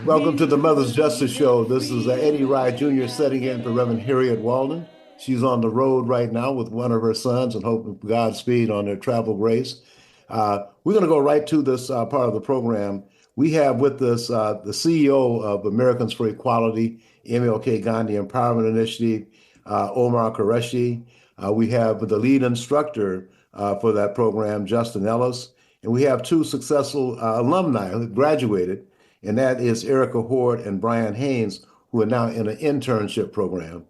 Welcome to the Mother's Justice Show. This is Eddie Rye JR. Setting in for Reverend Harriett Walden. She's on the road right now with one of her sons and hoping for Godspeed on their travel grace. We're going to go right to this part of the program. We have with us the CEO of Americans for Equality, MLK Gandhi Empowerment Initiative, Omer Qureshi. We have the lead instructor for that program, Justin Ellis. And we have two successful alumni who graduated, and that is Erica Hoard and Bryan Haynes, who are now in an internship program.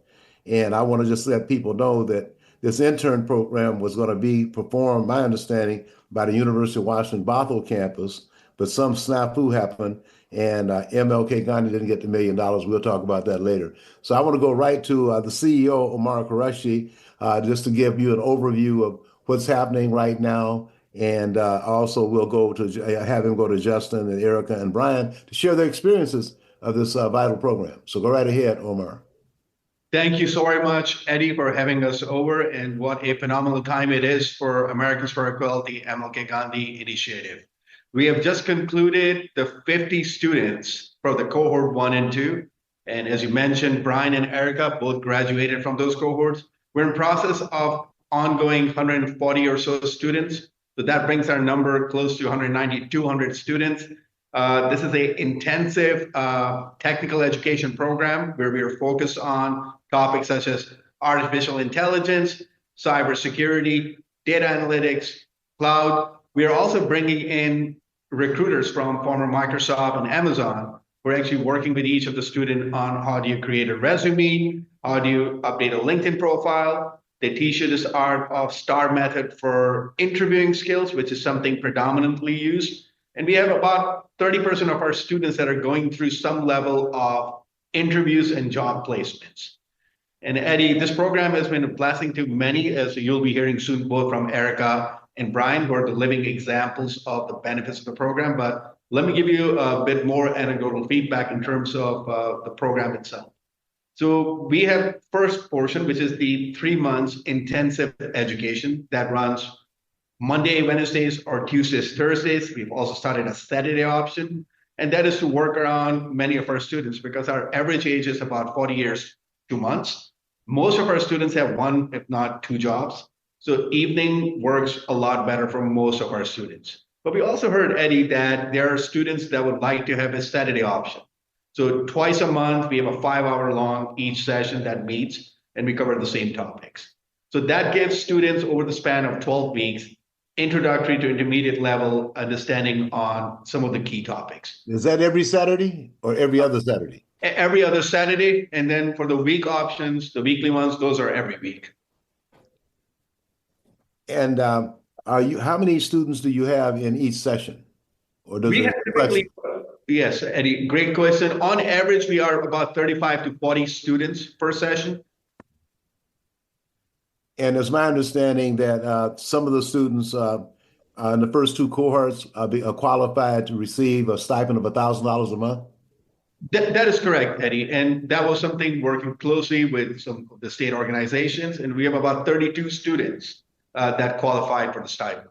And I want to just let people know that this intern program was going to be performed, my understanding, by the University of Washington Bothell campus, but some snafu happened, and MLK Gandhi didn't get the $1 million. We'll talk about that later. So I want to go right to the CEO, Omer Qureshi, just to give you an overview of what's happening right now. And also we'll go to have him go to Justin and Erica and Bryan to share their experiences of this vital program. So go right ahead, Omer. Thank you so very much, Eddie, for having us over. And what a phenomenal time it is for Americans for Equality MLK Gandhi initiative. We have just concluded the 50 students for the cohort 1 and 2. And as you mentioned, Bryan and Erica both graduated from those cohorts. We're in process of ongoing 140 or so students. So that brings our number close to 190, 200 students. This is an intensive technical education program where we are focused on topics such as artificial intelligence, cybersecurity, data analytics, cloud. We are also bringing in recruiters from former Microsoft and Amazon who are actually working with each of the students on how do you create a resume, how do you update a LinkedIn profile. They teach you this art of STAR method for interviewing skills, which is something predominantly used. And we have about 30% of our students that are going through some level of interviews and job placements. And Eddie, this program has been a blessing to many, as you'll be hearing soon, both from Erica and Bryan, who are the living examples of the benefits of the program. But let me give you a bit more anecdotal feedback in terms of the program itself. So we have first portion, which is the 3 months intensive education that runs Monday, Wednesdays, or Tuesdays, Thursdays. We've also started a Saturday option, and that is to work around many of our students because our average age is about 40 years, 2 months. Most of our students have 1, if not 2 jobs. So evening works a lot better for most of our students. But we also heard, Eddie, that there are students that would like to have a Saturday option. So twice a month, we have a 5-hour long each session that meets, and we cover the same topics. So that gives students over the span of 12 weeks, introductory to intermediate level understanding on some of the key topics. Is that every Saturday or every other Saturday? Every other Saturday. And then for the week options, the weekly ones, those are every week. And how many students do you have in each session? Or does we it have typically, yes, Eddie, great question. On average, we are about 35 to 40 students per session. And it's my understanding that some of the students in the first 2 cohorts are qualified to receive a stipend of $1,000 a month? That is correct, Eddie. And that was something working closely with some of the state organizations. And we have about 32 students that qualified for the stipend.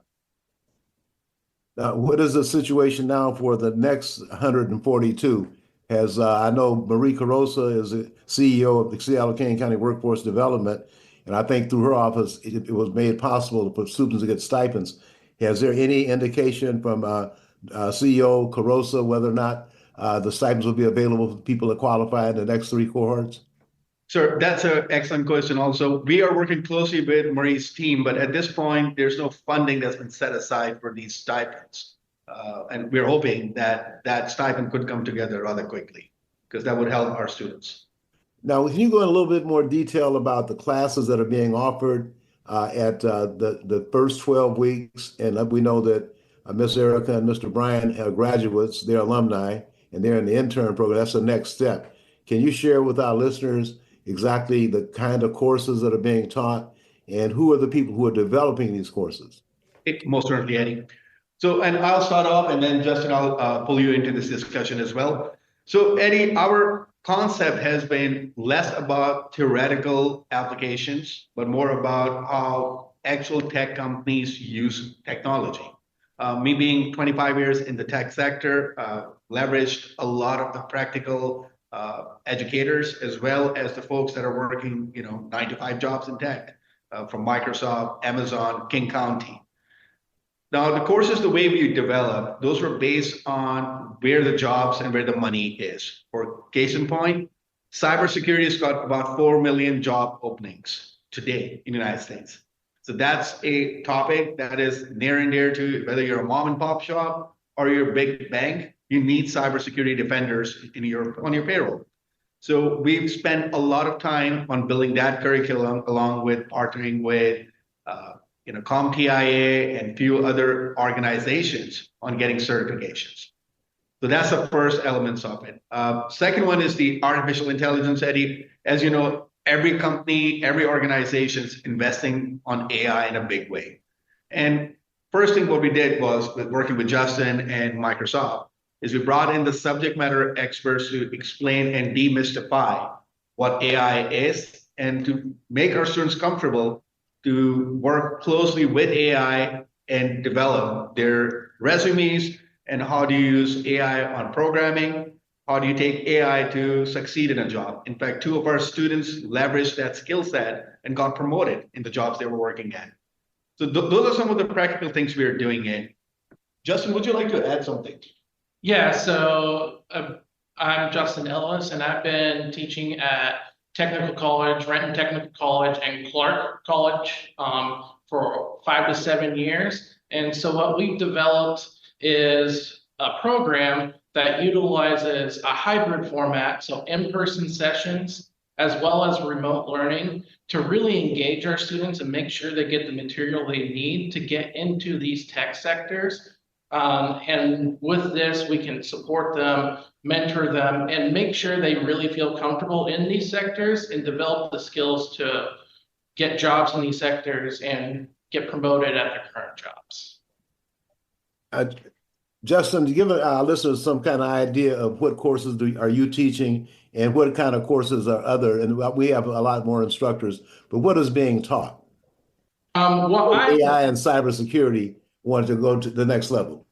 What is the situation now for the next 142? Has I know Marie Carosa is the CEO of the Seattle County Workforce Development, and I think through her office it was made possible for students to get stipends. Has there any indication from CEO Carosa whether or not the stipends will be available for people that qualify in the next 3 cohorts? Sir, that's an excellent question also. We are working closely with Marie's team, but at this point, there's no funding that's been set aside for these stipends. And we're hoping that that stipend could come together rather quickly because that would help our students. Now, can you go in a little bit more detail about the classes that are being offered at the first 12 weeks? And we know that Miss Erica and Mr. Bryan are graduates, they're alumni, and they're in the intern program. That's the next step. Can you share with our listeners exactly the kind of courses that are being taught and who are the people who are developing these courses? Most certainly, Eddie. So, and I'll start off and then Justin, I'll pull you into this discussion as well. So, Eddie, our concept has been less about theoretical applications, but more about how actual tech companies use technology. Me being 25 years in the tech sector, leveraged a lot of the practical educators as well as the folks that are working, 9 to 5 jobs in tech from Microsoft, Amazon, King County. Now, the courses, the way we develop, those were based on where the jobs and where the money is. For case in point, cybersecurity has got about 4 million job openings today in the United States. So that's a topic that is near and dear to whether you're a mom and pop shop or you're a big bank, you need cybersecurity defenders on your payroll. So we've spent a lot of time on building that curriculum along with partnering with CompTIA and a few other organizations on getting certifications. So that's the first elements of it. Second one is the artificial intelligence, Eddie. As you know, every company, every organization is investing on AI in a big way. And first thing what we did was with working with Justin and Microsoft is we brought in the subject matter experts to explain and demystify what AI is and to make our students comfortable to work closely with AI and develop their resumes and how do you use AI on programming. How do you take AI to succeed in a job? In fact, 2 of our students leveraged that skill set and got promoted in the jobs they were working at. So those are some of the practical things we are doing in. Justin, would you like to add something? Yeah, so I'm Justin Ellis, and I've been teaching at Technical College, Renton Technical College, and Clark College for 5 to 7 years. And so what we've developed is a program that utilizes a hybrid format, so in-person sessions, as well as remote learning, to really engage our students and make sure they get the material they need to get into these tech sectors. And with this, we can support them, mentor them, and make sure they really feel comfortable in these sectors and develop the skills to get jobs in these sectors and get promoted at their current jobs. Justin, to give our listeners some kind of idea of what courses are you teaching and what kind of courses are other, and we have a lot more instructors, but what is being taught? AI and cybersecurity wanted to go to the next level.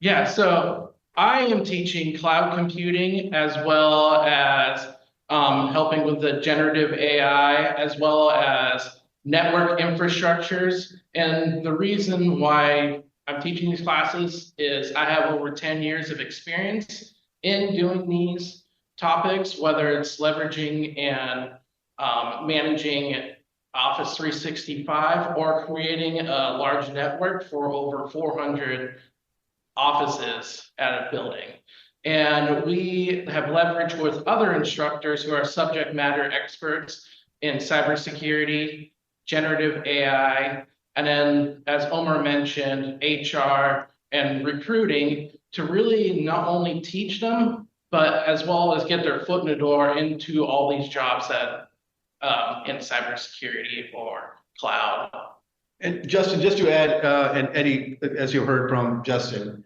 Yeah, so I am teaching cloud computing as well as helping with the generative AI as well as network infrastructures. And the reason why I'm teaching these classes is I have over 10 years of experience in doing these topics, whether it's leveraging and managing Office 365 or creating a large network for over 400 offices at a building. And we have leveraged with other instructors who are subject matter experts in cybersecurity, generative AI, and then, as Omer mentioned, HR and recruiting to really not only teach them, but as well as get their foot in the door into all these jobs that in cybersecurity or cloud. And Justin, just to add, and Eddie, as you heard from Justin,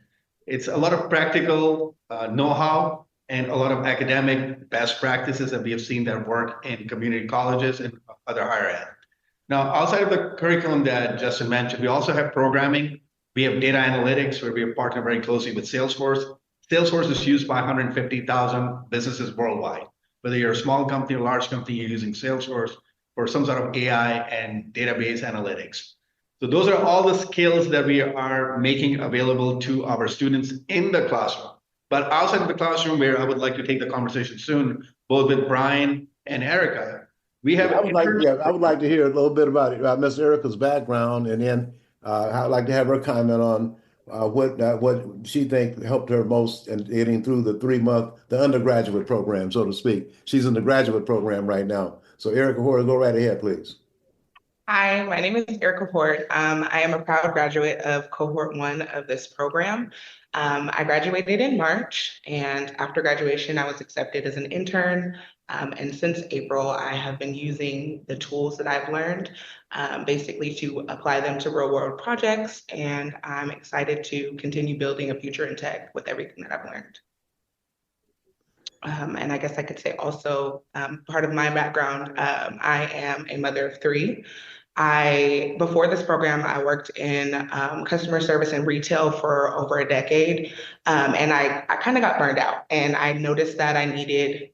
it's a lot of practical know-how and a lot of academic best practices that we have seen that work in community colleges and other higher ed. Now, outside of the curriculum that Justin mentioned, we also have programming. We have data analytics where we are partnering very closely with Salesforce. Salesforce is used by 150,000 businesses worldwide. Whether you're a small company or large company, you're using Salesforce for some sort of AI and database analytics. So those are all the skills that we are making available to our students in the classroom. But outside of the classroom, where I would like to take the conversation soon, both with Bryan and Erica, we have. I would like to hear a little bit about Miss Erica's background, and then I'd like to have her comment on what she think helped her most in getting through the undergraduate program, so to speak. She's in the graduate program right now. So Erica Hoard, go right ahead, please. Hi, my name is Erica Fournier. I am a proud graduate of cohort 1 of this program. I graduated in March, and after graduation, I was accepted as an intern. And since April, I have been using the tools that I've learned basically to apply them to real world projects. And I'm excited to continue building a future in tech with everything that I've learned. And I guess I could say also part of my background, I am a mother of 3. Before this program, I worked in customer service and retail for over a decade. And I kind of got burned out, and I noticed that I needed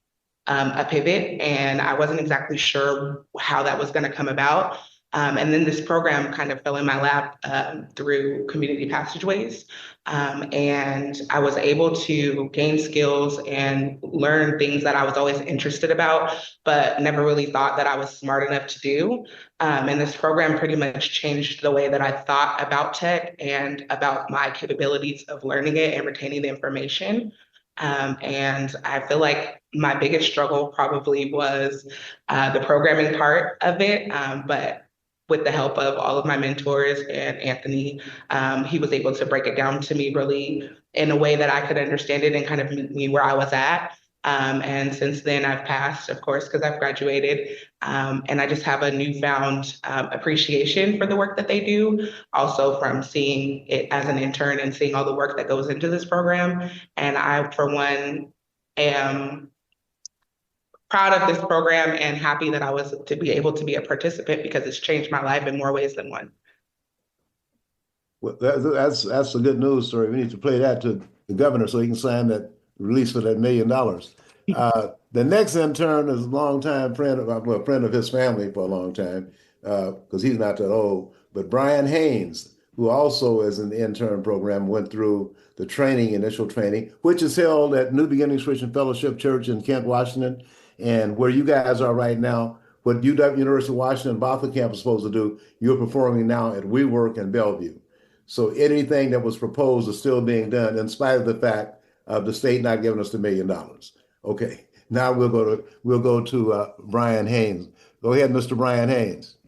a pivot, and I wasn't exactly sure how that was going to come about. And then this program kind of fell in my lap through community passageways. And I was able to gain skills and learn things that I was always interested about, but never really thought that I was smart enough to do. And this program pretty much changed the way that I thought about tech and about my capabilities of learning it and retaining the information. And I feel like my biggest struggle probably was the programming part of it. But with the help of all of my mentors and Anthony, he was able to break it down to me really in a way that I could understand it and kind of meet me where I was at. And since then, I've passed, of course, because I've graduated. And I just have a newfound appreciation for the work that they do, also from seeing it as an intern and seeing all the work that goes into this program. And I, for one, am proud of this program and happy that I was to be able to be a participant because it's changed my life in more ways than one. Well, that's a good news story. We need to play that to the governor so he can sign that release for that $1 million. The next intern is a longtime friend a friend of his family for a long time, because he's not that old. But Bryan Haynes, who also is in the intern program, went through the initial training, which is held at New Beginnings Christian Fellowship Church in Kent, Washington. And where you guys are right now, what UW University of Washington Bothell campus is supposed to do, you're performing now at WeWork in Bellevue. So anything that was proposed is still being done in spite of the fact of the state not giving us the $1 million. Okay, now we'll go to Bryan Haynes. Go ahead, Mr. Bryan Haynes.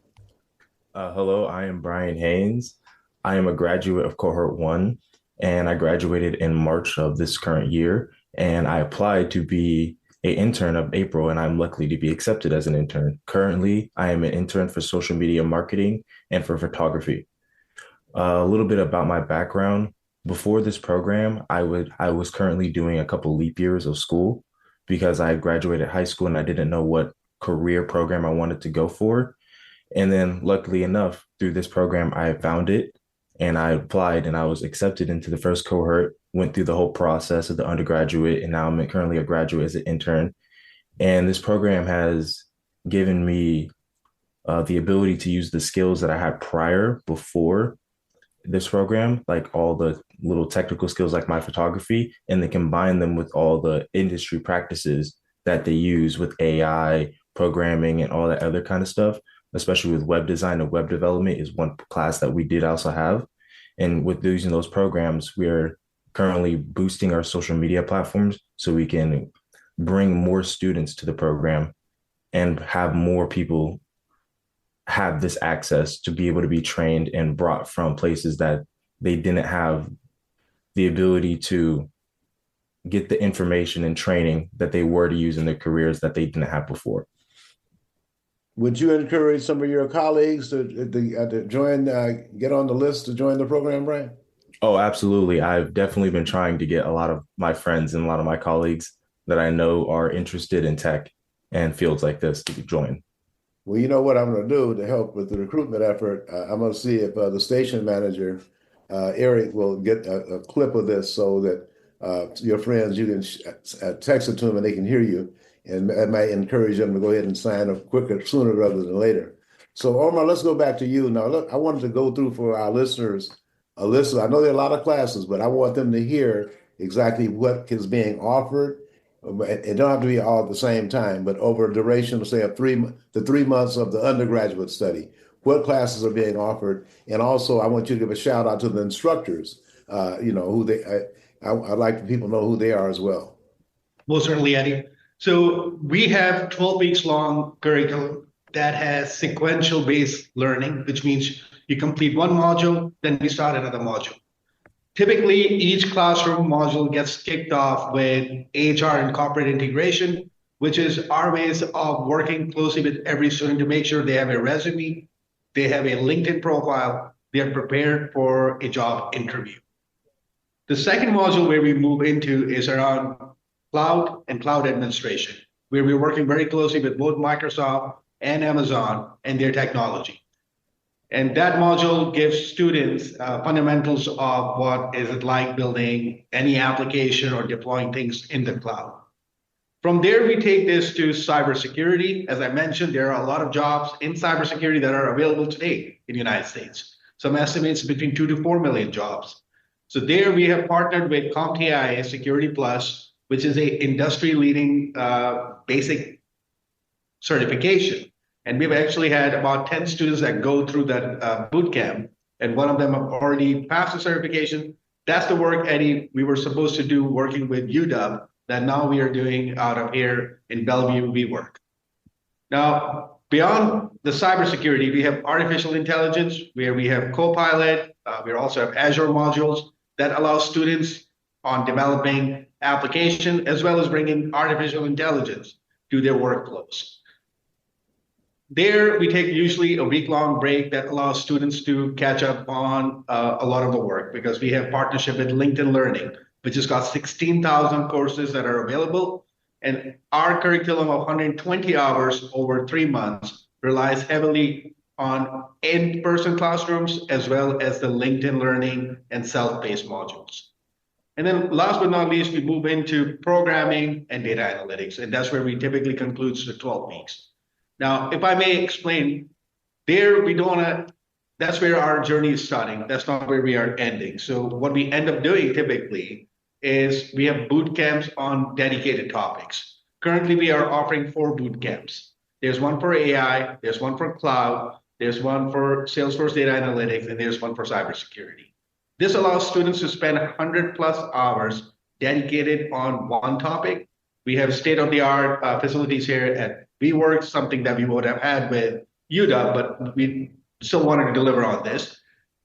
Hello, I am Bryan Haynes. I am a graduate of cohort 1, and I graduated in March of this current year. And I applied to be an intern of April, and I'm lucky to be accepted as an intern. Currently, I am an intern for social media marketing and for photography. A little bit about my background. Before this program, I was currently doing a couple leap years of school because I graduated high school and I didn't know what career program I wanted to go for. And then luckily enough, through this program, I found it and I applied and I was accepted into the first cohort, went through the whole process of the undergraduate, and now I'm currently a graduate as an intern. And this program has given me the ability to use the skills that I had before this program, like all the little technical skills like my photography, and then combine them with all the industry practices that they use with AI, programming, and all that other kind of stuff, especially with web design and web development is one class that we did also have. And with using those programs, we're currently boosting our social media platforms so we can bring more students to the program and have more people have this access to be able to be trained and brought from places that they didn't have the ability to get the information and training that they were to use in their careers that they didn't have before. Would you encourage some of your colleagues to join, get on the list to join the program, Bryan? Oh, absolutely. I've definitely been trying to get a lot of my friends and a lot of my colleagues that I know are interested in tech and fields like this to join. Well, you know what I'm going to do to help with the recruitment effort? I'm going to see if the station manager, Eric, will get a clip of this so that your friends, you can text it to them and they can hear you. And that might encourage them to go ahead and sign up sooner rather than later. So, Omer, let's go back to you. Now, look, I wanted to go through for our listeners a list. I know there are a lot of classes, but I want them to hear exactly what is being offered. It don't have to be all at the same time, but over a duration of, say, the 3 months of the undergraduate study, what classes are being offered. And also, I want you to give a shout out to the instructors, who I'd like people to know who they are as well. Most certainly, Eddie. So we have 12 weeks long curriculum that has sequential based learning, which means you complete one module, then we start another module. Typically, each classroom module gets kicked off with HR and corporate integration, which is our ways of working closely with every student to make sure they have a resume, they have a LinkedIn profile, they are prepared for a job interview. The second module where we move into is around cloud and cloud administration, where we're working very closely with both Microsoft and Amazon and their technology. And that module gives students fundamentals of what is it like building any application or deploying things in the cloud. From there, we take this to cybersecurity. As I mentioned, there are a lot of jobs in cybersecurity that are available today in the United States. Some estimates between 2 to 4 million jobs. So there we have partnered with CompTIA Security Plus, which is a industry-leading basic certification. And we've actually had about 10 students that go through that boot camp, and one of them have already passed the certification. That's the work, Eddie, we were supposed to do working with UW, that now we are doing out of here in Bellevue, WeWork. Now, beyond the cybersecurity, we have artificial intelligence, where we have Copilot. We also have Azure modules that allow students on developing application, as well as bringing artificial intelligence to their workflows. There, we take usually a week-long break that allows students to catch up on a lot of the work, because we have partnership with LinkedIn Learning, which has got 16,000 courses that are available. And our curriculum of 120 hours over 3 months relies heavily on in-person classrooms, as well as the LinkedIn Learning and self-paced modules. And then last but not least, we move into programming and data analytics. And that's where we typically concludes the 12 weeks. Now, if I may explain, there we don't want to, that's where our journey is starting. That's not where we are ending. So what we end up doing typically is we have boot camps on dedicated topics. Currently, we are offering 4 boot camps. There's one for AI, there's one for cloud, there's one for Salesforce data analytics, and there's one for cybersecurity. This allows students to spend 100+ hours dedicated on one topic. We have state-of-the-art facilities here at WeWork, something that we would have had with UW, but we still wanted to deliver on this.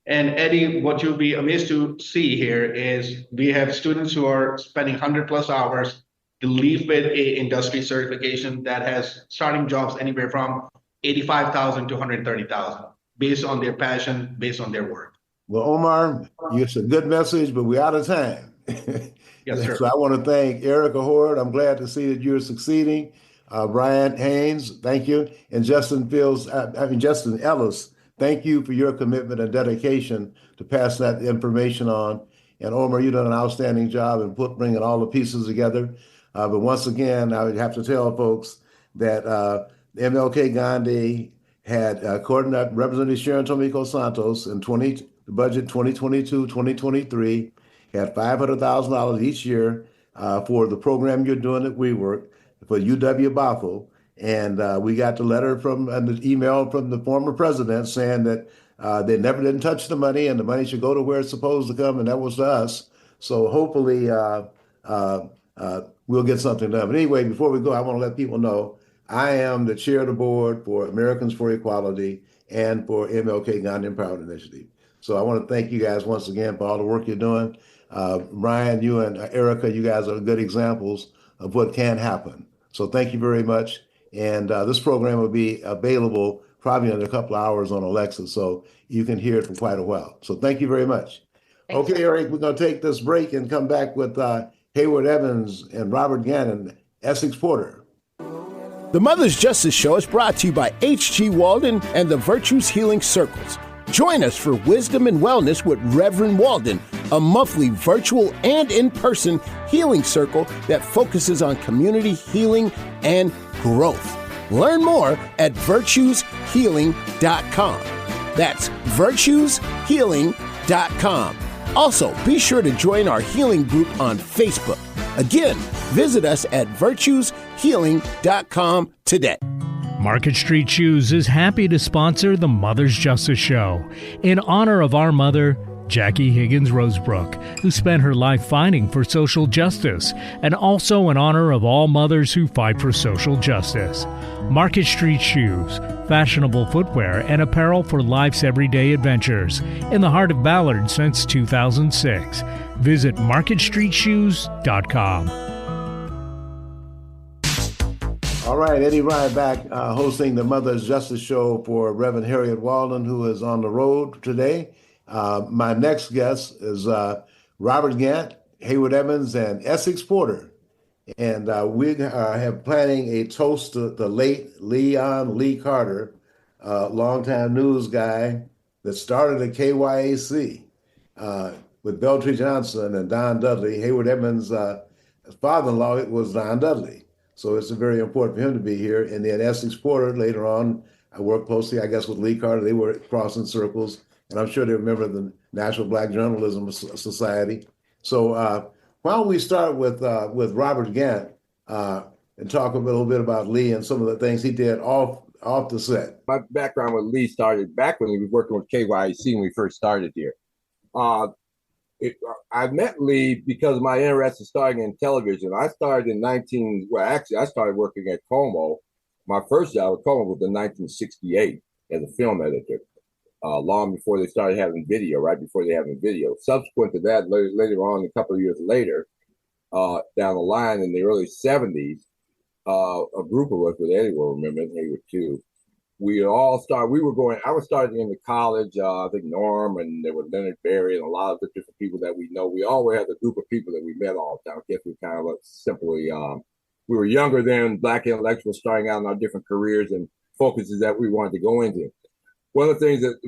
And Eddie, what you'll be amazed to see here is we have students who are spending 100+ hours to leave with a industry certification that has starting jobs anywhere from 85,000 to 130,000, based on their passion, based on their work. Well, Omar, it's a good message, but we're out of time. Yes, sir. So I want to thank Eric Hoard. I'm glad to see that you're succeeding. Brian Haynes, thank you. And Justin Ellis, thank you for your commitment and dedication to pass that information on. And Omer, you've done an outstanding job in bringing all the pieces together. But once again, I would have to tell folks that MLK Gandhi had, according to Representative Sharon Tomiko Santos, in the budget 2022-2023, had $500,000 each year for the program you're doing at WeWork for UW-Bothell. And we got the letter from and the email from the former president saying that they never didn't touch the money, and the money should go to where it's supposed to come, and that was to us. So hopefully we'll get something done. But anyway, before we go, I want to let people know I am the chair of the board for Americans for Equality and for MLK Gandhi Empowerment Initiative. So I want to thank you guys once again for all the work you're doing. Ryan, you and Erica, you guys are good examples of what can happen. So thank you very much. And this program will be available probably in a couple of hours on Alexa, so you can hear it for quite a while. So thank you very much. Thanks. Okay, Eric, we're going to take this break and come back with Hayward Evans and Robert Gant and Essex Porter. The Mother's Justice Show is brought to you by H.G. Walden and the Virtues Healing Circles. Join us for Wisdom and Wellness with Reverend Walden, a monthly virtual and in-person healing circle that focuses on community healing and growth. Learn more at virtueshealing.com. That's virtueshealing.com. Also, be sure to join our healing group on Facebook. Again, visit us at virtueshealing.com today. Market Street Shoes is happy to sponsor the Mother's Justice Show in honor of our mother, Jackie Higgins Rosebrook, who spent her life fighting for social justice, and also in honor of all mothers who fight for social justice. Market Street Shoes, fashionable footwear and apparel for life's everyday adventures, in the heart of Ballard since 2006. Visit marketstreetshoes.com. All right, Eddie Rye back hosting the Mother's Justice Show for Reverend Harriett Walden, who is on the road today. My next guest is Robert Gant, Hayward Evans, and Essex Porter. And we have planning a toast to the late Leon Lee Carter, longtime news guy, that started at KYAC with Beltry Johnson and Don Dudley. Hayward Evans' father-in-law was Don Dudley. So it's very important for him to be here. And then Essex Porter later on, I worked closely, I guess, with Lee Carter. They were crossing circles. And I'm sure they remember the National Black Journalism Society. So why don't we start with Robert Gant and talk a little bit about Lee and some of the things he did off the set. My background with Lee started back when he was working with KYC when we first started here. I met Lee because of my interest in starting in television. I started in I started working at Como. My first job at Como was in 1968 as a film editor, long before they started having video, right before they having video. Subsequent to that, later on, a couple of years later, down the line in the early 70s, a group of us, with Eddie will remember, and Hayward too, I was starting into college, I think Norm, and there was Leonard Berry and a lot of the different people that we know. We always had a group of people that we met all the time. I guess we kind of simply, we were younger than Black intellectuals starting out in our different careers and focuses that we wanted to go into. One of the things that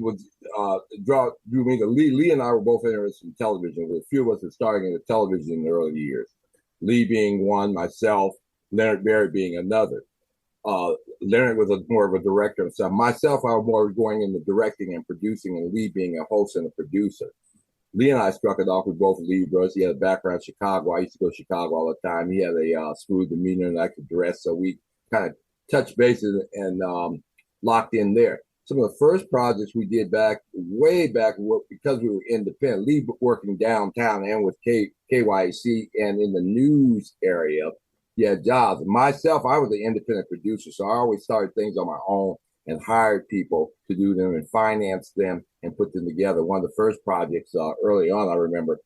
drew me to Lee and I were both interested in television. With a few of us were starting into television in the early years. Lee being one, myself, Leonard Berry being another. Leonard was more of a director himself. Myself, I was more going into directing and producing, and Lee being a host and a producer. Lee and I struck it off with both Libras. He had a background in Chicago. I used to go to Chicago all the time. He had a smooth demeanor and I could dress, so we kind of touched bases and locked in there. Some of the first projects we did way back, because we were independent, Lee working downtown and with KYC and in the news area, he had jobs. Myself, I was an independent producer, so I always started things on my own and hired people to do them and finance them and put them together. One of the first projects early on, I remember,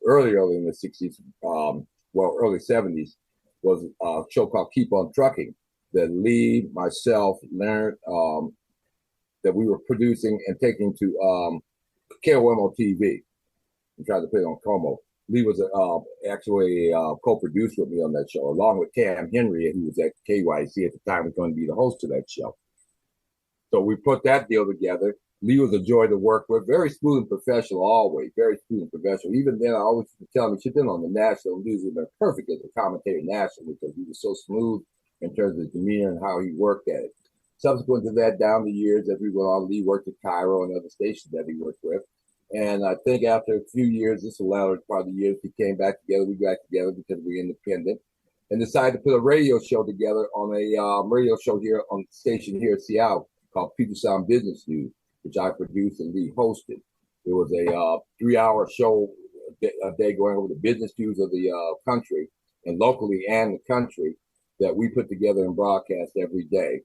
early in the 60s, early 70s, was a show called Keep on Trucking that Lee, myself, Leonard, that we were producing and taking to KOMO TV and tried to put it on Como. Lee was actually a co-producer with me on that show, along with Cam Henry, who was at KYC at the time, was going to be the host of that show. So we put that deal together. Lee was a joy to work with, very smooth and professional, always, very smooth and professional. Even then, I always used to tell him, she'd been on the national news, he'd been perfect as a commentator nationally because he was so smooth in terms of his demeanor and how he worked at it. Subsequent to that, down the years, as we went on, Lee worked at Cairo and other stations that he worked with. And I think after a few years, this was the latter part of the years, we came back together. We got together because we were independent and decided to put a radio show together on a radio show here on the station here in Seattle called Puget Sound Business News, which I produced and Lee hosted. It was a 3-hour show a day going over the business news of the country and locally and the country that we put together and broadcast every day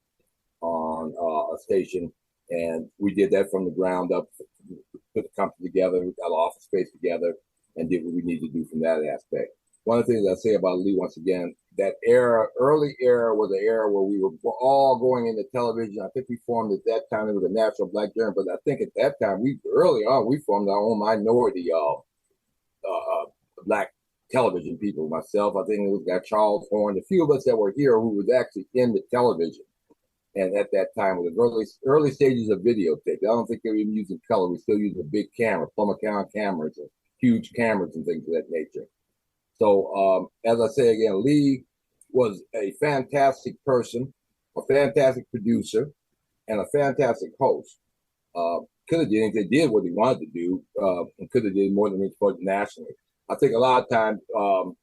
on a station. And we did that from the ground up, put the company together, we got office space together, and did what we needed to do from that aspect. One of the things I say about Lee, once again, that early era was an era where we were all going into television. I think we formed at that time, it was a National Black Journal, but I think at that time, early on, we formed our own minority of Black television people. Myself, I think it was got Charles Horn, a few of us that were here who was actually in the television. And at that time, it was early stages of videotape. I don't think they were even using color. We still using a big camera, Plummer County cameras, and huge cameras and things of that nature. So, as I say again, Lee was a fantastic person, a fantastic producer, and a fantastic host. Could have did what he wanted to do, and could have did more than he could nationally. I think a lot of times,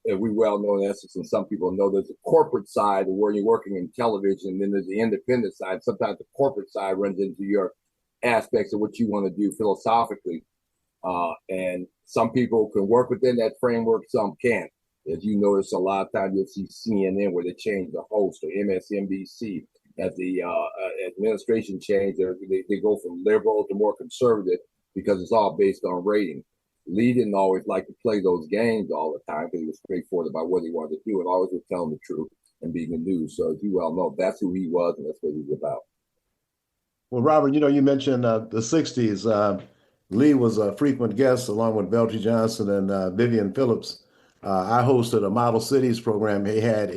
as we well know in Essex, and some people know, there's a corporate side where you're working in television, and then there's the independent side. Sometimes the corporate side runs into your aspects of what you want to do philosophically. And some people can work within that framework, some can't. As you notice, a lot of times you'll see CNN where they change the host, or MSNBC. As the administration change, they go from liberal to more conservative because it's all based on rating. Lee didn't always like to play those games all the time because he was straightforward about what he wanted to do and always was telling the truth and being the news. So as you well know, that's who he was and that's what he was about. Well, Robert, you mentioned the 60s. Lee was a frequent guest along with Beltry Johnson and Vivian Phillips. I hosted a Model Cities program. He had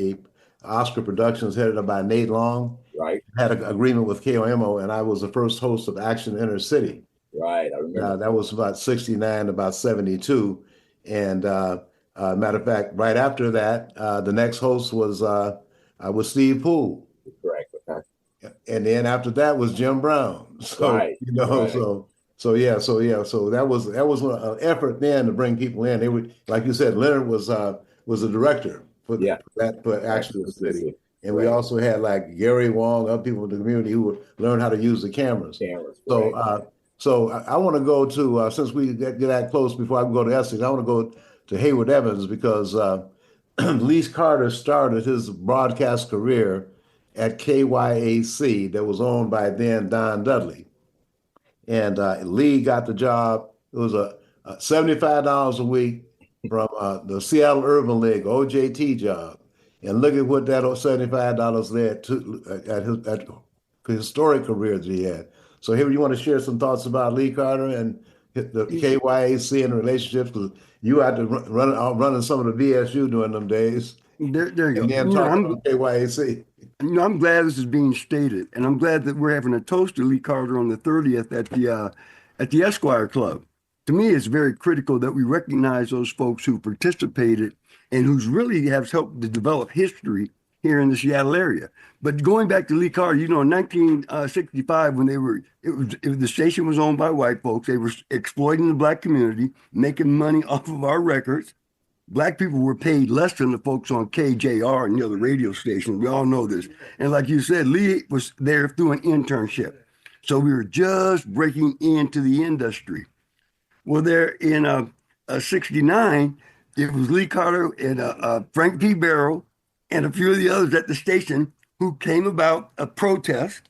Oscar Productions headed up by Nate Long. Right. Had an agreement with KOMO, and I was the first host of Action Inner City. Right, I remember. That was about 69, about 72. And matter of fact, right after that, the next host was Steve Poole. Correct. And then after that was Jim Brown. So, Right, right. So that was an effort then to bring people in. They would, like you said, Leonard was the director for that for actually the city. And we also had like Gary Wong, other people in the community who would learn how to use the cameras. So I want to go to since we get that close before I can go to Essex, I want to go to Hayward Evans because Lee Carter started his broadcast career at KYAC that was owned by then Don Dudley. And Lee got the job. It was a $75 a week from the Seattle Urban League, OJT job. And look at what that $75 led to at his historic career that he had. So here, you want to share some thoughts about Lee Carter and the KYAC and relationships? Because you had to running some of the VSU during them days. There you go. And then talking about KYAC. I'm glad this is being stated, and I'm glad that we're having a toast to Lee Carter on the 30th at the Esquire Club. To me, it's very critical that we recognize those folks who participated and who's really have helped to develop history here in the Seattle area. But going back to Lee Carter, in 1965, when the station was owned by white folks, they were exploiting the black community, making money off of our records. Black people were paid less than the folks on KJR and the other radio stations. We all know this. And like you said, Lee was there through an internship. So we were just breaking into the industry. Well, there in 69, it was Lee Carter and Frank P. Barrow and a few of the others at the station who came about a protest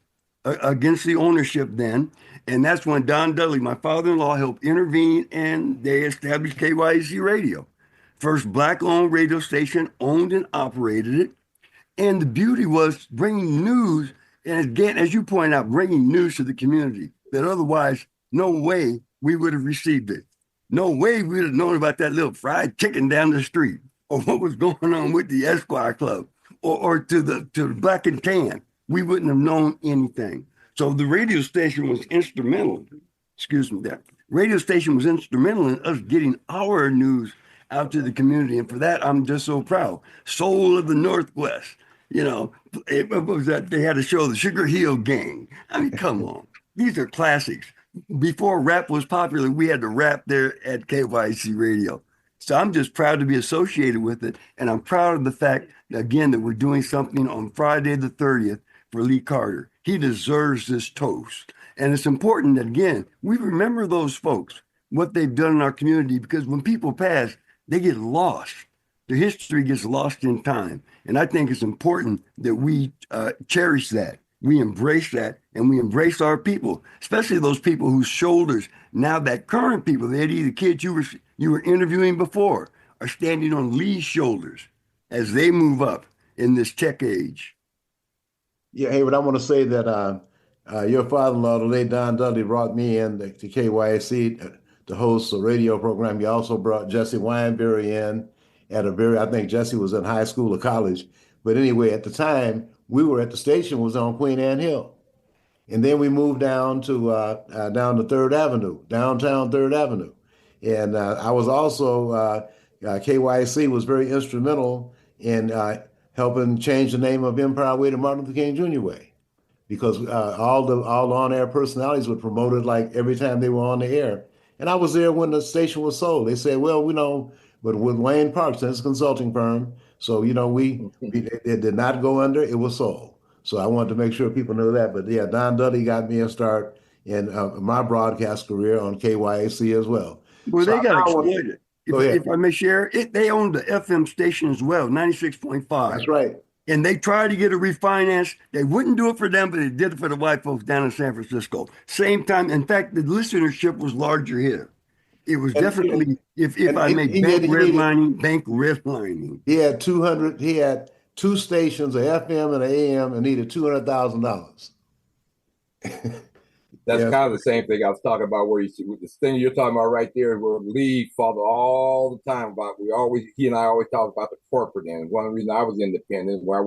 against the ownership then. And that's when Don Dudley, my father-in-law, helped intervene, and they established KYAC Radio. First black-owned radio station, owned and operated it. And the beauty was bringing news, and again, as you point out, bringing news to the community that otherwise no way we would have received it. No way we would have known about that little fried chicken down the street, or what was going on with the Esquire Club, or to the Black and Tan. We wouldn't have known anything. So the radio station was instrumental. That radio station was instrumental in us getting our news out to the community, and for that I'm just so proud. Soul of the Northwest, what was that? They had a show, the Sugar Hill Gang. I mean, come on, these are classics. Before rap was popular, we had to rap there at KYC Radio. So I'm just proud to be associated with it, and I'm proud of the fact, again, that we're doing something on Friday the 30th for Lee Carter. He deserves this toast, and it's important that, again, we remember those folks, what they've done in our community, because when people pass, they get lost. The history gets lost in time. And I think it's important that we cherish that. We embrace that, and we embrace our people, especially those people whose shoulders, now that current people, the Eddie, the kids you were interviewing before, are standing on Lee's shoulders as they move up in this tech age. Yeah, Hayward, I want to say that your father-in-law, the late Don Dudley, brought me in to KYAC to host a radio program. He also brought Jesse Weinberry in I think Jesse was in high school or college. But anyway, at the time, we were at the station was on Queen Anne Hill. And then we moved down to 3rd Avenue, downtown 3rd Avenue. And I was also, KYC was very instrumental in helping change the name of Empire Way to Martin Luther King Jr. Way. Because all the on-air personalities were promoted like every time they were on the air. And I was there when the station was sold. They said, well, but with Wayne Parks, that's a consulting firm. So, it did not go under, it was sold. So I wanted to make sure people know that. But yeah, Don Dudley got me a start in my broadcast career on KYAC as well. Well, they got exploited. If I may share, they owned the FM station as well, 96.5. That's right. And they tried to get a refinance. They wouldn't do it for them, but they did it for the white folks down in San Francisco. Same time. In fact, the listenership was larger here. It was definitely, if I may, bank redlining. He had 200. He had two stations, an FM and an AM, and needed $200,000. That's kind of the same thing I was talking about, where you see with this thing you're talking about right there, where Lee fought all the time about. He and I always talk about the corporate end. One of the reasons I was independent, where I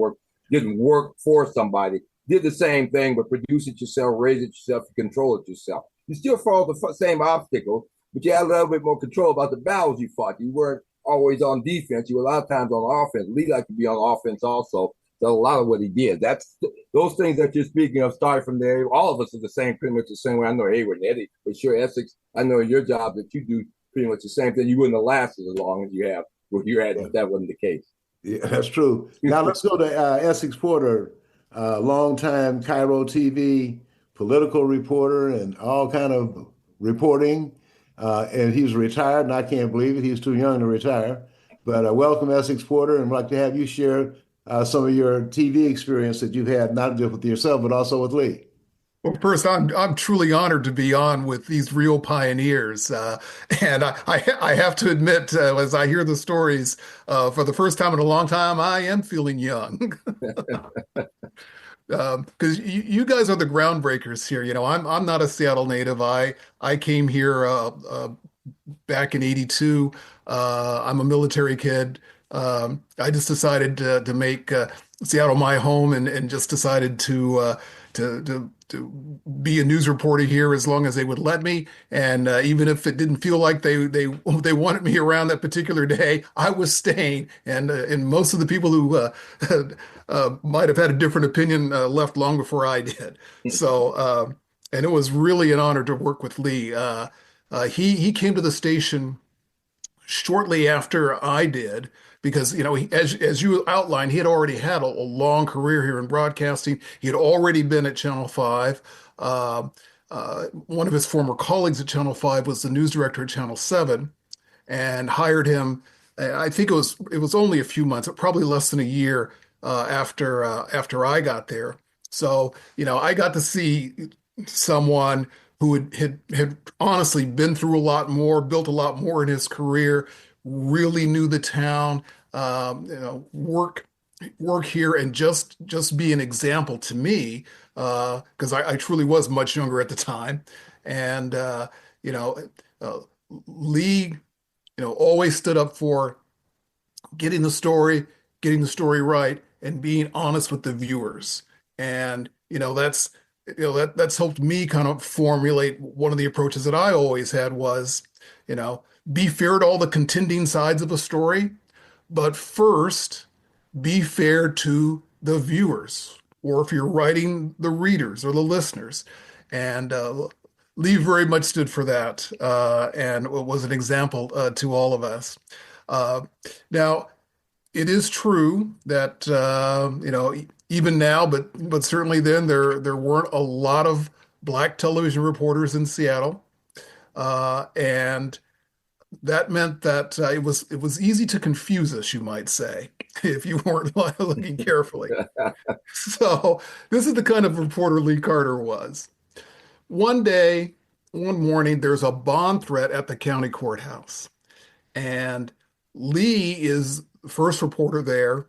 didn't work for somebody, did the same thing, but produce it yourself, raise it yourself, control it yourself. You still follow the same obstacle, but you had a little bit more control about the battles you fought. You weren't always on defense. You were a lot of times on offense. Lee liked to be on offense also. So a lot of what he did. That's those things that you're speaking of started from there. All of us are the same, pretty much the same way. I know Hayward and Eddie, for sure. Essex, I know in your job that you do pretty much the same thing. You wouldn't have lasted as long as you have where you're at if that wasn't the case. Yeah, that's true. Now let's go to Essex Porter, longtime Cairo TV political reporter and all kind of reporting. And he's retired, and I can't believe it. He's too young to retire. But welcome, Essex Porter, and I'd like to have you share some of your TV experience that you've had, not just with yourself, but also with Lee. Well, first, I'm truly honored to be on with these real pioneers, and I have to admit, as I hear the stories for the first time in a long time, I am feeling young. Because you guys are the groundbreakers here. You know, I'm not a Seattle native. I came here back in '82. I'm a military kid. I just decided to make Seattle my home, and just decided to be a news reporter here as long as they would let me. And even if it didn't feel like they wanted me around that particular day, I was staying. And most of the people who might have had a different opinion left long before I did. So and it was really an honor to work with Lee. He came to the station shortly after I did, because, you know, as you outlined, he had already had a long career here in broadcasting. He had already been at Channel 5. One of his former colleagues at Channel 5 was the news director at Channel 7, and hired him. I think it was only a few months, probably less than a year after I got there. So, you know, I got to see someone who had honestly been through a lot more, built a lot more in his career, really knew the town, you know, work here, and just be an example to me, because I truly was much younger at the time. And you know, Lee, you know, always stood up for getting the story right, and being honest with the viewers. And you know, that's helped me kind of formulate one of the approaches that I always had was, you know, be fair to all the contending sides of a story, but first be fair to the viewers, or if you're writing, the readers or the listeners. And Lee very much stood for that, and was an example to all of us. Now, it is true that you know, even now, but certainly then, there weren't a lot of Black television reporters in Seattle, and that meant that it was easy to confuse us, you might say, if you weren't looking carefully. So this is the kind of reporter Lee Carter was. One morning, there's a bomb threat at the county courthouse, and Lee is the first reporter there,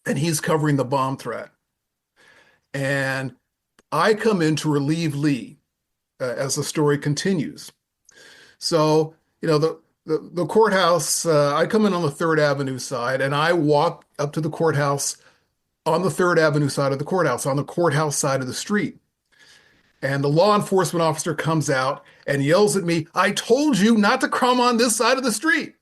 and he's covering the bomb threat. And I come in to relieve Lee as the story continues. So, you know, the courthouse, I come in on the 3rd Avenue side, and I walk up to the courthouse on the 3rd Avenue side of the courthouse, on the courthouse side of the street. And the law enforcement officer comes out and yells at me, "I told you not to come on this side of the street."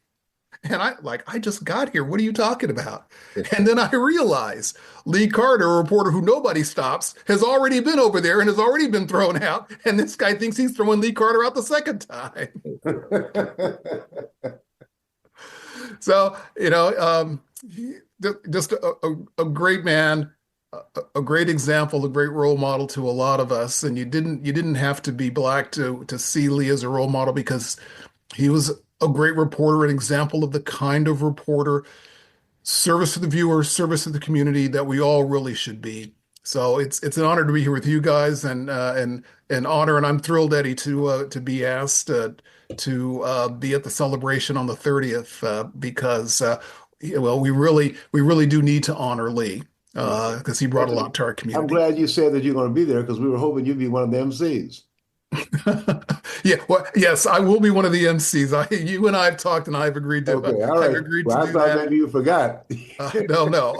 And I just got here. What are you talking about? And then I realize Lee Carter, a reporter who nobody stops, has already been over there and has already been thrown out. And this guy thinks he's throwing Lee Carter out the second time. So, you know, just a great man, a great example, a great role model to a lot of us. And you didn't have to be Black to see Lee as a role model, because he was a great reporter, an example of the kind of reporter, service to the viewer, service to the community, that we all really should be. So it's an honor to be here with you guys, and an honor, and I'm thrilled, Eddie, to be asked to be at the celebration on the 30th, because well, we really do need to honor Lee, because he brought a lot to our community. I'm glad you said that you're going to be there, because we were hoping you'd be one of the MCs. Yeah, well, yes, I will be one of the MCs. You and I have talked, and I've agreed to. Okay, all right. I've agreed well, to I do thought that. maybe you forgot. No.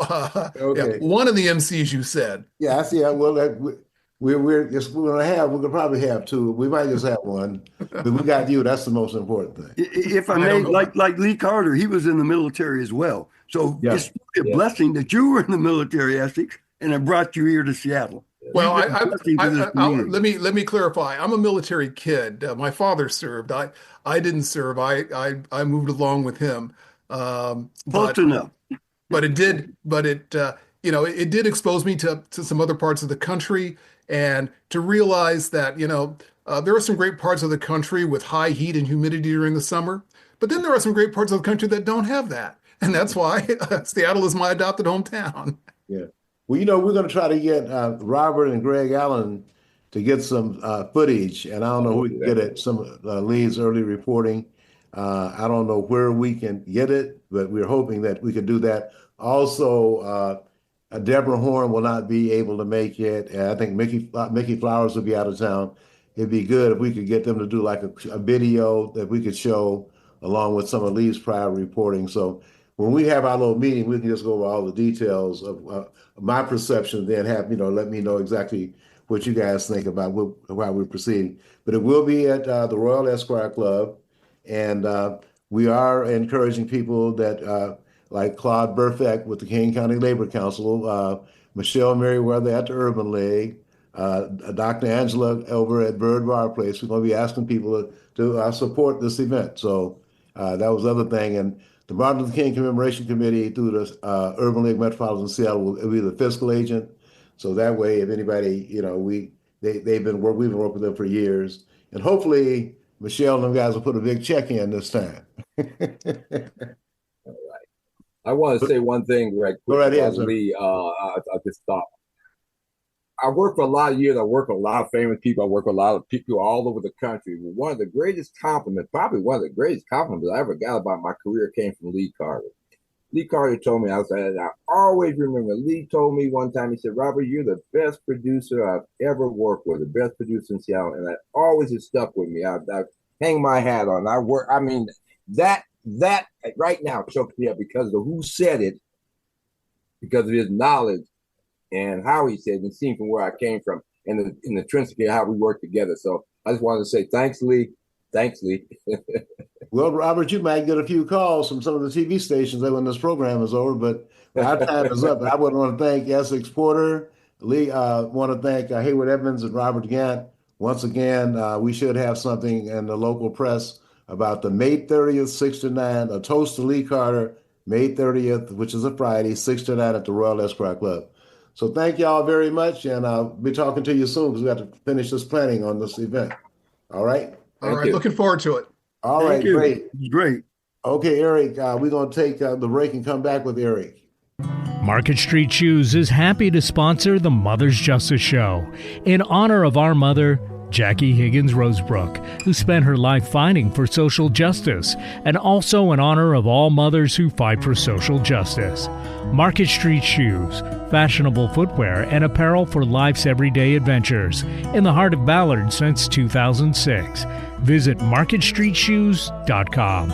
Okay. Yeah, one of the MCs you said. Yeah, I see. we could probably have two. We might just have one, but we got you. That's the most important thing. If I I may, don't know. like Lee Carter, he was in the military as well. So Yeah. it's really a blessing that you were in the military, Essex, and it brought you here to Seattle. Well, You've been a blessing to this community. let me clarify. I'm a military kid. My father served. I didn't serve. I moved along with him. Close But enough. it did expose me to some other parts of the country, and to realize that there are some great parts of the country with high heat and humidity during the summer, but then there are some great parts of the country that don't have that, and that's why Seattle is my adopted hometown. Yeah. Well, we're going to try to get Robert and Greg Allen to get some footage, and I don't know who we can get it. Some Lee's early reporting. I don't know where we can get it, but we're hoping that we could do that. Also, Deborah Horn will not be able to make it. I think Mickey Flowers will be out of town. It'd be good if we could get them to do like a video that we could show along with some of Lee's prior reporting. So when we have our little meeting, we can just go over all the details of my perception, then have, let me know exactly what you guys think about how we're proceeding. But it will be at the Royal Esquire Club. And we are encouraging people that like Claude Burfeck with the King County Labor Council, Michelle Merriweather at the Urban League, Dr. Angela over at Bird Bar Place. We're going to be asking people to support this event. So that was the other thing. And the Martin Luther King Commemoration Committee through the Urban League Metropolitan Seattle will be the fiscal agent. So that way, if anybody, we've been working with them for years, and hopefully Michelle and them guys will put a big check in this time. I want to say one thing right quick Go right ahead, about sir. Lee. I just thought I worked for a lot of years. I worked with a lot of famous people. I worked with a lot of people all over the country. One of the greatest compliments, probably one of the greatest compliments I ever got about my career came from Lee Carter. Lee Carter told me, I always remember, Lee told me one time, he said, Robert, you're the best producer I've ever worked with, the best producer in Seattle. And that always has stuck with me. I hang my hat on. That right now chokes me up because of who said it, because of his knowledge and how he said it, and seeing from where I came from, and in the intrinsic of how we work together. So I just wanted to say thanks, Lee. Thanks, Lee. Well, Robert, you might get a few calls from some of the TV stations when this program is over, but our time is up. I would want to thank Essex Porter, Lee. Want to thank Hayward Evans and Robert Gant. Once again, we should have something in the local press about the May 30th, 6 to 9, a toast to Lee Carter, May 30th, which is a Friday, 6 to 9 at the Royal Esquire Club. So thank y'all very much, and I'll be talking to you soon because we have to finish this planning on this event. All right? All right, looking forward to it. All right, great. Great. Okay, Eric, we're going to take the break and come back with Eric. Market Street Shoes is happy to sponsor the Mother's Justice Show in honor of our mother, Jackie Higgins Rosebrook, who spent her life fighting for social justice, and also in honor of all mothers who fight for social justice. Market Street Shoes, fashionable footwear and apparel for life's everyday adventures, in the heart of Ballard since 2006. Visit marketstreetshoes.com.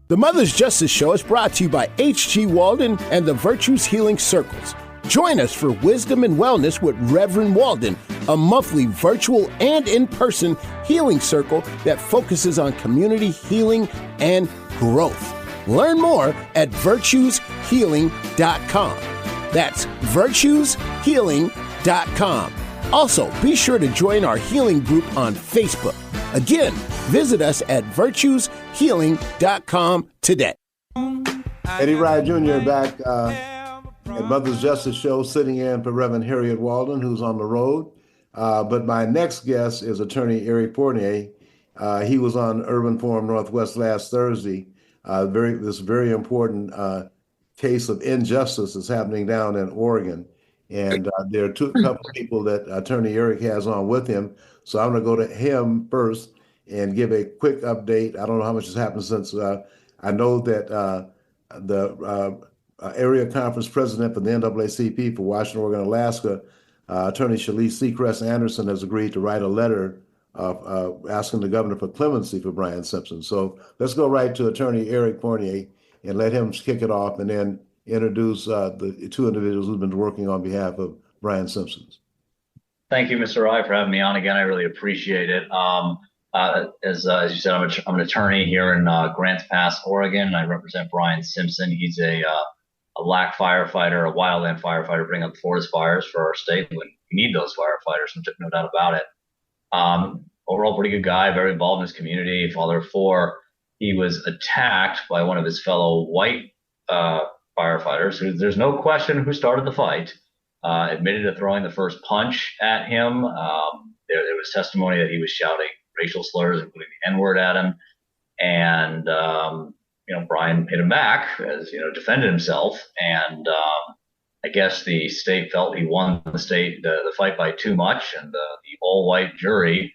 The Mother's Justice Show is brought to you by H.G. Walden and the Virtues Healing Circles. Join us for Wisdom and Wellness with Reverend Walden, a monthly virtual and in-person healing circle that focuses on community healing and growth. Learn more at virtueshealing.com. That's virtueshealing.com. Also, be sure to join our healing group on Facebook. Again, visit us at virtueshealing.com today. Eddie Rye Jr. back at Mother's Justice Show, sitting in for Reverend Harriett Walden, who's on the road. But my next guest is Attorney Eric Fournier. He was on Urban Forum Northwest last Thursday. This very important case of injustice is happening down in Oregon. And there are a couple of people that Attorney Eric has on with him. So I'm going to go to him first and give a quick update. I don't know how much has happened since I know that the area conference president for the NAACP for Washington, Oregon, Alaska, Attorney Shalice Seacrest Anderson, has agreed to write a letter asking the governor for clemency for Bryan Simpson. So let's go right to Attorney Eric Fournier and let him kick it off, and then introduce the two individuals who've been working on behalf of Bryan Simpson. Thank you, Mr. Rye, for having me on again. I really appreciate it. As you said, I'm an attorney here in Grants Pass, Oregon. I represent Bryan Simpson. He's a LAC firefighter, a wildland firefighter, bringing up forest fires for our state when we need those firefighters, no doubt about it. Overall, pretty good guy, very involved in his community, father of four. He was attacked by one of his fellow white firefighters. There's no question who started the fight. Admitted to throwing the first punch at him. There was testimony that he was shouting racial slurs, including the N-word at him. And, Bryan hit him back, as, defended himself. And I guess the state felt he won the fight by too much. And the all-white jury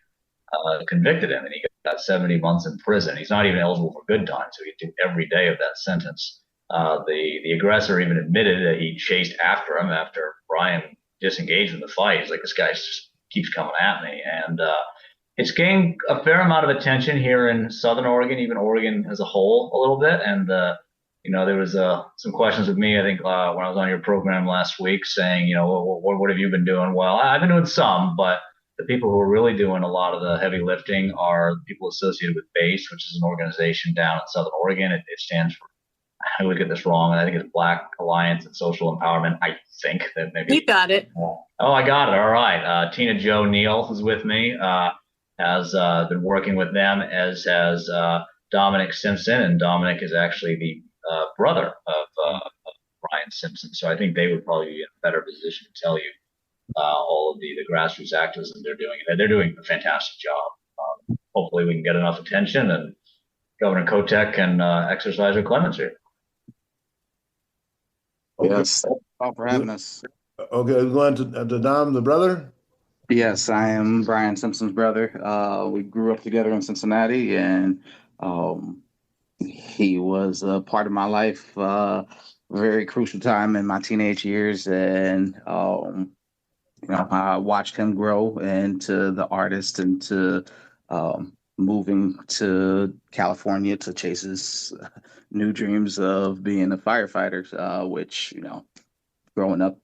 convicted him, and he got 70 months in prison. He's not even eligible for good time, so he did every day of that sentence. The aggressor even admitted that he chased after him after Bryan disengaged in the fight. He's like, this guy just keeps coming at me. And it's gained a fair amount of attention here in Southern Oregon, even Oregon as a whole, a little bit. And, there was some questions with me, I think, when I was on your program last week saying, what have you been doing? Well, I've been doing some, but the people who are really doing a lot of the heavy lifting are people associated with BASE, which is an organization down in Southern Oregon. It stands for, I would get this wrong, I think it's Black Alliance and Social Empowerment. I think that maybe you got it. Oh, I got it. All right. Tina Jo Neal, who's with me, has been working with them, as has Dominic Simpson, and Dominic is actually the brother of Bryan Simpson. So I think they would probably be in a better position to tell you all of the grassroots activism they're doing. They're doing a fantastic job. Hopefully we can get enough attention and Governor Kotek can exercise her clemency. Okay. Yes, thank you for having us. Okay, we're going to Dom, the brother. Yes, I am Bryan Simpson's brother. We grew up together in Cincinnati, and he was a part of my life, very crucial time in my teenage years. And, I watched him grow into the artist and to moving to California to chase his new dreams of being a firefighter, which, growing up,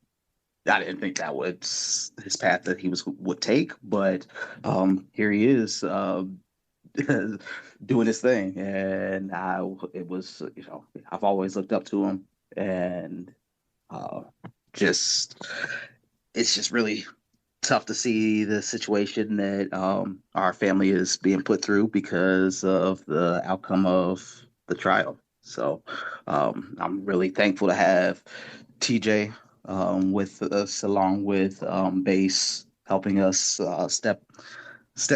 I didn't think that was his path that he would take, but here he is doing his thing. And I've always looked up to him, and it's just really tough to see the situation that our family is being put through because of the outcome of the trial. So I'm really thankful to have TJ with us, along with BASE, helping us step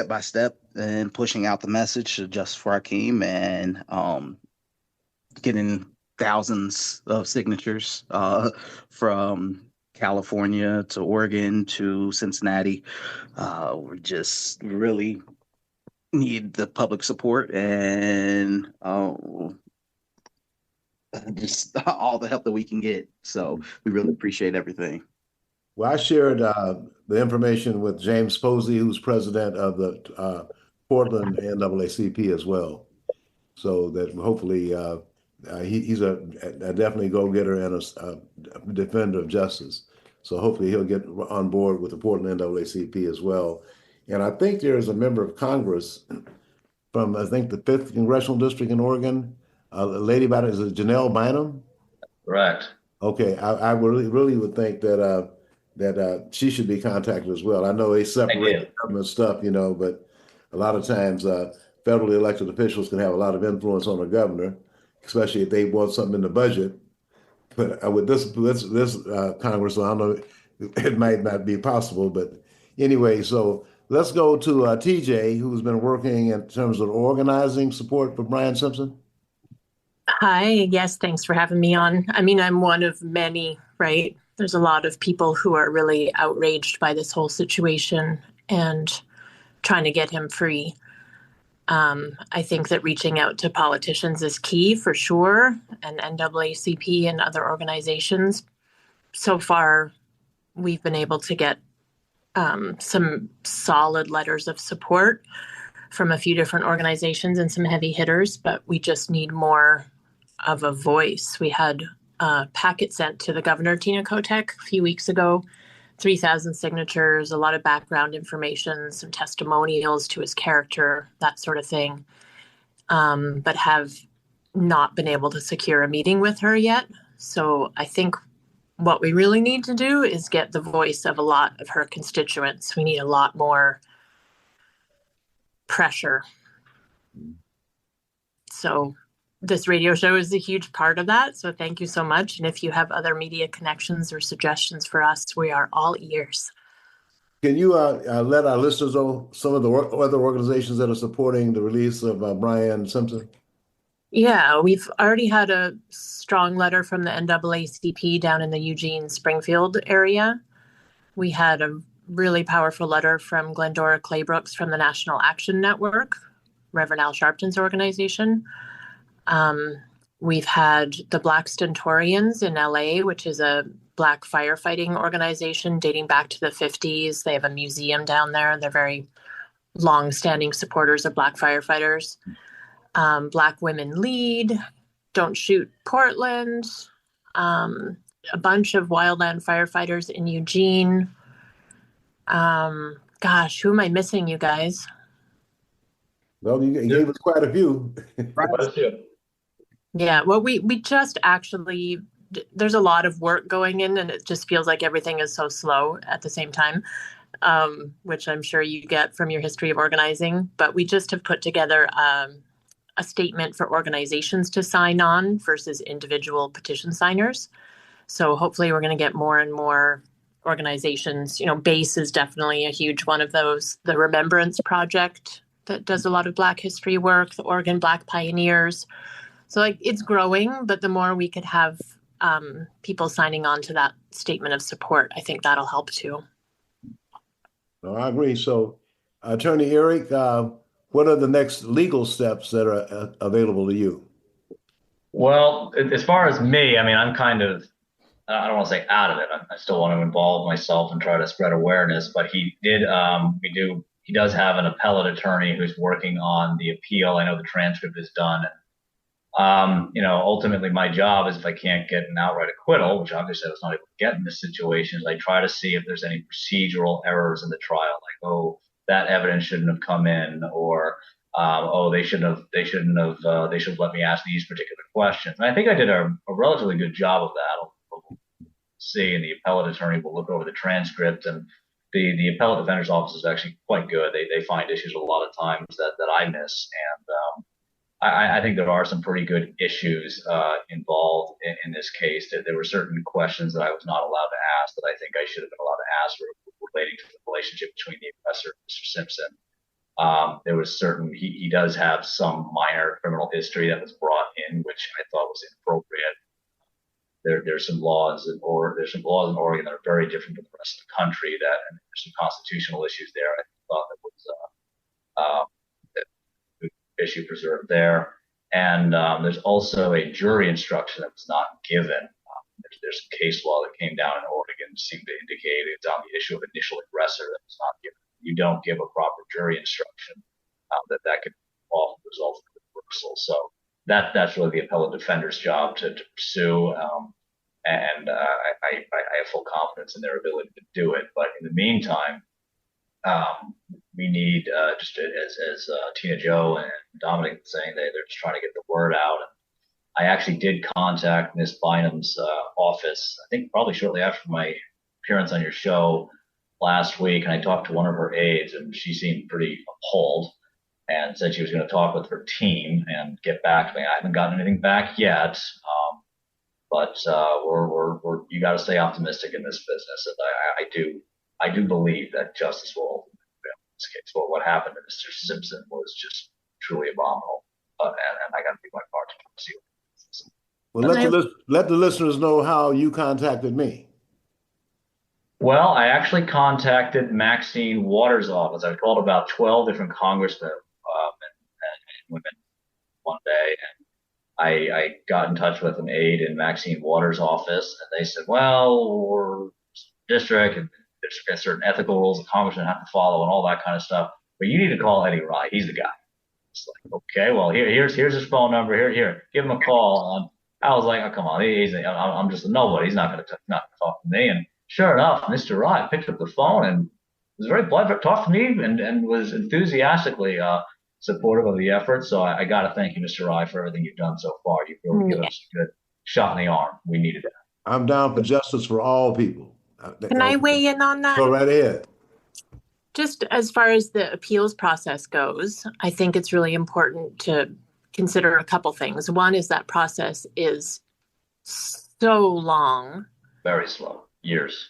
by step and pushing out the message just for Hakiym, and getting thousands of signatures from California to Oregon to Cincinnati. We just really need the public support and just all the help that we can get. So we really appreciate everything. Well, I shared the information with James Posey, who's president of the Portland NAACP as well. So that hopefully he's a definitely go-getter and a defender of justice. So hopefully he'll get on board with the Portland NAACP as well. And I think there's a member of Congress from, I think, the 5th Congressional District in Oregon, a lady about it, is it Janelle Bynum? Correct. Okay, I really would think that she should be contacted as well. I know they separate government stuff, but a lot of times federally elected officials can have a lot of influence on the governor, especially if they want something in the budget. But with this Congress, I don't know, it might not be possible. But anyway, so let's go to TJ, who's been working in terms of organizing support for Bryan Simpson. Hi, yes, thanks for having me on. I mean, I'm one of many, right? There's a lot of people who are really outraged by this whole situation and trying to get him free. I think that reaching out to politicians is key for sure, and NAACP and other organizations. So far, we've been able to get some solid letters of support from a few different organizations and some heavy hitters, but we just need more of a voice. We had a packet sent to the governor, Tina Kotek, a few weeks ago 3,000 signatures, a lot of background information, some testimonials to his character, that sort of thing, but have not been able to secure a meeting with her yet. So I think what we really need to do is get the voice of a lot of her constituents. We need a lot more pressure. So this radio show is a huge part of that. So thank you so much. And if you have other media connections or suggestions for us, we are all ears. Can you let our listeners know some of the other organizations that are supporting the release of Bryan Simpson? Yeah, we've already had a strong letter from the NAACP down in the Eugene, Springfield area. We had a really powerful letter from Glendora Claybrooks from the National Action Network, Reverend Al Sharpton's organization. We've had the Black Stentorians in LA, which is a Black firefighting organization dating back to the 50s. They have a museum down there. They're very long-standing supporters of Black firefighters. Black Women Lead, Don't Shoot Portland, a bunch of wildland firefighters in Eugene. Gosh, who am I missing, you guys? Well, you gave us quite a few. Yeah, well, we just actually, there's a lot of work going in, and it just feels like everything is so slow at the same time, which I'm sure you get from your history of organizing. But we just have put together a statement for organizations to sign on versus individual petition signers. So hopefully we're going to get more and more organizations. You know, BASE is definitely a huge one of those. The Remembrance Project that does a lot of Black history work, the Oregon Black Pioneers. So like it's growing, but the more we could have people signing on to that statement of support, I think that'll help too. No, I agree. So Attorney Eric, what are the next legal steps that are available to you? Well, as far as me, I mean, I'm kind of, I don't want to say out of it. I still want to involve myself and try to spread awareness, but he does have an appellate attorney who's working on the appeal. I know the transcript is done. Ultimately my job is, if I can't get an outright acquittal, which obviously I was not able to get in this situation, is I try to see if there's any procedural errors in the trial, like, that evidence shouldn't have come in, or they should have let me ask these particular questions. And I think I did a relatively good job of that. We'll see, and the appellate attorney will look over the transcript, and the appellate defender's office is actually quite good. They find issues a lot of times that I miss, and I think there are some pretty good issues involved in this case. There were certain questions that I was not allowed to ask that I think I should have been allowed to ask relating to the relationship between the aggressor and Mr. Simpson. There was he does have some minor criminal history that was brought in, which I thought was inappropriate. There's some laws in Oregon that are very different from the rest of the country, and there's some constitutional issues there. I thought that was issue preserved there. And there's also a jury instruction that was not given. There's some case law that came down in Oregon seemed to indicate it's on the issue of initial aggressor that was not given. You don't give a proper jury instruction, that could often result in reversal. So that's really the appellate defender's job to pursue. And I have full confidence in their ability to do it. But in the meantime, we need, just as Tina Jo and Dominic were saying, they're just trying to get the word out. And I actually did contact Ms. Bynum's office, I think probably shortly after my appearance on your show last week, and I talked to one of her aides, and she seemed pretty appalled and said she was going to talk with her team and get back to me. I haven't gotten anything back yet, but you got to stay optimistic in this business, and I do believe that justice will ultimately prevail in this case. Well, what happened to Mr. Simpson was just truly abominable, and I got to do my part to see what happens. Well, let the listeners know how you contacted me. Well, I actually contacted Maxine Waters' office. I called about 12 different congressmen and women one day, and I got in touch with an aide in Maxine Waters' office, and they said, well, we're district, and there's certain ethical rules that congressmen have to follow and all that kind of stuff, but you need to call Eddie Rye. He's the guy. It's like, okay, well, here's his phone number. Here, give him a call. I was like, oh, come on, I'm just a nobody. He's not going to talk to me. And sure enough, Mr. Rye picked up the phone and was very polite, talked to me, and was enthusiastically supportive of the effort. So I got to thank you, Mr. Rye, for everything you've done so far. You've really given us a good shot in the arm. We needed that. I'm down for justice for all people. Can I weigh in on that? Go right ahead. Just as far as the appeals process goes, I think it's really important to consider a couple things. One is that process is so long. Very slow. Years.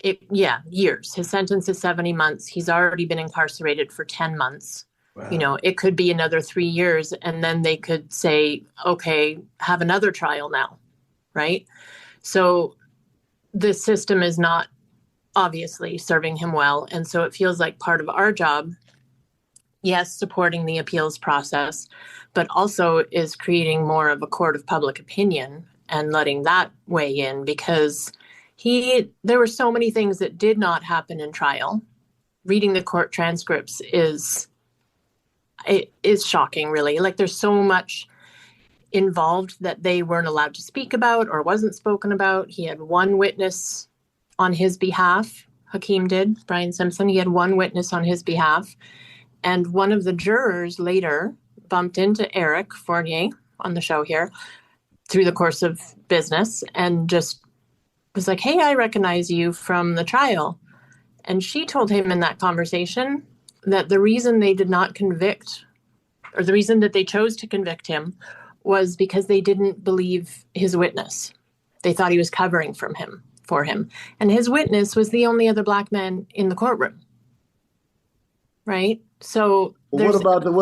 Years. His sentence is 70 months. He's already been incarcerated for 10 months. Wow. You know, it could be another 3 years, and then they could say, okay, have another trial now, right? So the system is not obviously serving him well. And so it feels like part of our job, yes, supporting the appeals process, but also is creating more of a court of public opinion and letting that weigh in, because there were so many things that did not happen in trial. Reading the court transcripts is shocking, really. Like, there's so much involved that they weren't allowed to speak about or wasn't spoken about. He had one witness on his behalf. Hakiym did, Bryan Simpson. He had one witness on his behalf. And one of the jurors later bumped into Eric Fournier on the show here through the course of business and just was like, hey, I recognize you from the trial. And she told him in that conversation that the reason they did not convict, or the reason that they chose to convict him, was because they didn't believe his witness. They thought he was covering for him. And his witness was the only other Black man in the courtroom. Right? So what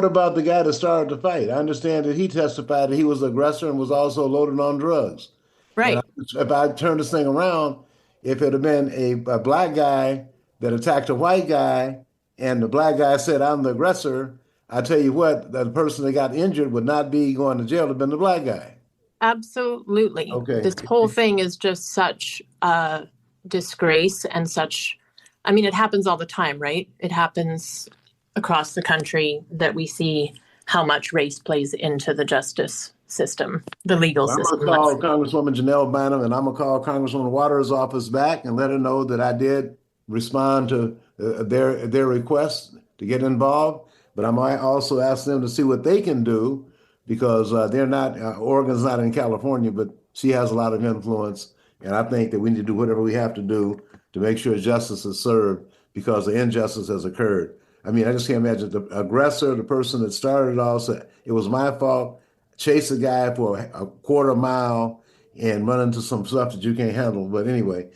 about the guy that started the fight? I understand that he testified that he was the aggressor and was also loaded on drugs. Right. If I turn this thing around, if it had been a Black guy that attacked a white guy and the Black guy said, I'm the aggressor, I tell you what, the person that got injured would not be going to jail, to have been the Black guy. Absolutely. Okay. This whole thing is just such a disgrace and such, I mean, it happens all the time, right? It happens across the country that we see how much race plays into the justice system, the legal system. I'm going to call Congresswoman Janelle Bynum, and I'm going to call Congresswoman Waters' office back and let her know that I did respond to their request to get involved. But I might also ask them to see what they can do, because they're not, Oregon's not in California, but she has a lot of influence. And I think that we need to do whatever we have to do to make sure justice is served, because the injustice has occurred. I mean, I just can't imagine the aggressor, the person that started it all, said, it was my fault, chase a guy for a quarter mile and run into some stuff that you can't handle. But anyway,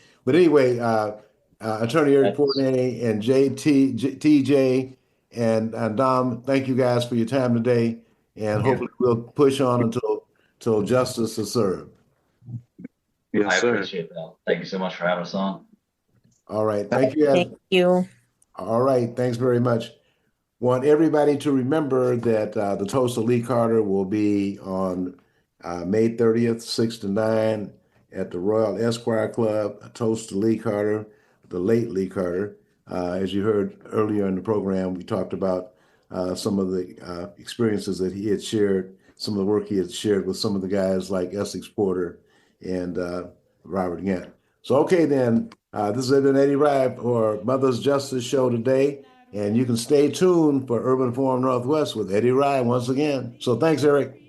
Attorney Eric Fournier and TJ and Dom, thank you guys for your time today, and hopefully we'll push on until justice is served. Yes, I appreciate that. Thank you so much for having us on. All right. Thank you guys. Thank you. All right. Thanks very much. Want everybody to remember that the Toast of Lee Carter will be on May 30th, 6 to 9 at the Royal Esquire Club. A toast to Lee Carter, the late Lee Carter. As you heard earlier in the program, we talked about some of the experiences that he had shared, some of the work he had shared with some of the guys like Essex Porter and Robert Gant. So, okay, then, this has been Eddie Rye for Mother's Justice Show today, and you can stay tuned for Urban Forum Northwest with Eddie Rye once again. So thanks, Eric.